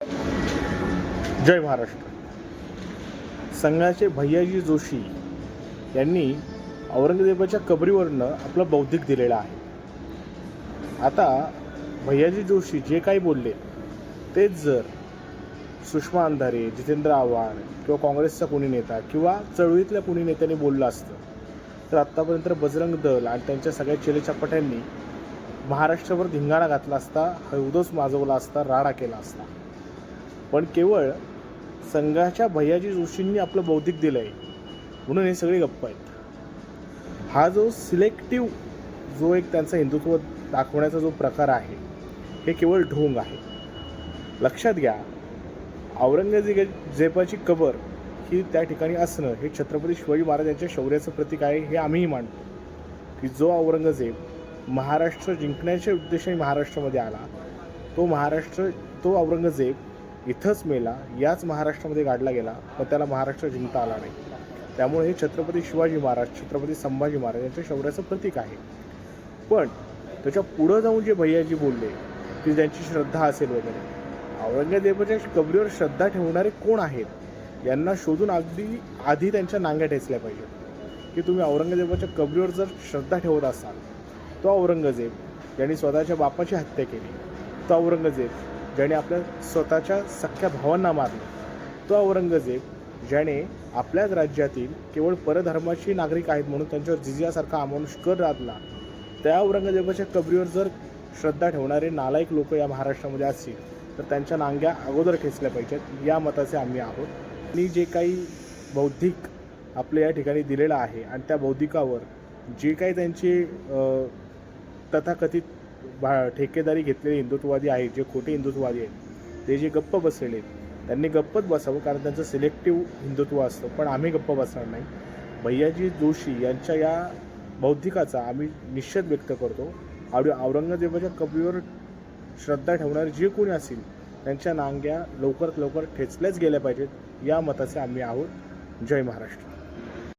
जय महाराष्ट्र. संघाचे भैयाजी जोशी यांनी औरंगजेबाच्या कबरीवरनं आपलं बौद्धिक दिलेलं आहे. आता भैयाजी जोशी जे काही बोलले तेच जर सुषमा अंधारे, जितेंद्र आव्हाड किंवा काँग्रेसचा कोणी नेता किंवा चळवळीतल्या कोणी नेत्यांनी बोललं असतं तर आत्तापर्यंत बजरंग दल आणि त्यांच्या सगळ्या चेलेचापट्यांनी महाराष्ट्रावर धिंगाणा घातला असता, हौदोस माजवला असता, राडा केला असता. पण केवळ संघाच्या भैयाजी जोशींनी आपलं बौद्धिक दिलं आहे म्हणून हे सगळे गप्प आहेत. हा जो सिलेक्टिव्ह जो एक त्यांचा हिंदुत्व दाखवण्याचा जो प्रकार आहे हे केवळ ढोंग आहे. लक्षात घ्या, औरंगजेबाची कबर ही त्या ठिकाणी असणं हे छत्रपती शिवाजी महाराज यांच्या शौर्याचं प्रतीक आहे. हे आम्हीही मानतो की जो औरंगजेब महाराष्ट्र जिंकण्याच्या उद्देशाने महाराष्ट्रामध्ये आला, तो औरंगजेब इथंच मेला, याच महाराष्ट्रामध्ये गाडला गेला, पण त्याला महाराष्ट्र जिंकता आला नाही. त्यामुळे हे छत्रपती शिवाजी महाराज, छत्रपती संभाजी महाराज यांच्या शौर्याचं प्रतीक आहे. पण त्याच्या पुढं जाऊन जे भैयाजी बोलले की ज्यांची श्रद्धा असेल वगैरे, औरंगजेबाच्या कबरीवर श्रद्धा ठेवणारे कोण आहेत यांना शोधून आधी त्यांच्या नांग्या ठेचल्या पाहिजेत. की तुम्ही औरंगजेबाच्या कबरीवर जर श्रद्धा ठेवत असाल, तो औरंगजेब ज्याने स्वतःच्या बापाची हत्या केली, तो औरंगजेब ज्याने आपल्या स्वतःच्या सख्ख्या भावांना मारलं, तो औरंगजेब ज्याने आपल्याच राज्यातील केवळ परधर्माची नागरिक आहेत म्हणून त्यांच्यावर जिझियासारखा अमानुष कर लादला, त्या औरंगजेबाच्या कबरीवर जर श्रद्धा ठेवणारे नालायक लोक या महाराष्ट्रामध्ये असतील तर त्यांच्या नांग्या अगोदर ठेचल्या पाहिजेत, या मताचे आम्ही आहोत. आणि जे काही बौद्धिक आपल्या या ठिकाणी दिलेलं आहे आणि त्या बौद्धिकावर जे काही त्यांचे तथाकथित ठेकेदारी घेतलेले हिंदुत्ववादी आहेत, जे खोटे हिंदुत्ववादी आहेत, ते जे गप्प बसलेले आहेत त्यांनी गप्पच बसावं, कारण त्यांचं सिलेक्टिव्ह हिंदुत्व असतं. पण आम्ही गप्प बसणार नाही. भैयाजी जोशी यांच्या या बौद्धिकाचा आम्ही निषेध व्यक्त करतो. औरंगजेबाच्या कबरीवर श्रद्धा ठेवणारे जे कोणी असतील त्यांच्या नांग्या लवकरात लवकर ठेचल्याच गेल्या पाहिजेत, या मताचे आम्ही आहोत. जय महाराष्ट्र.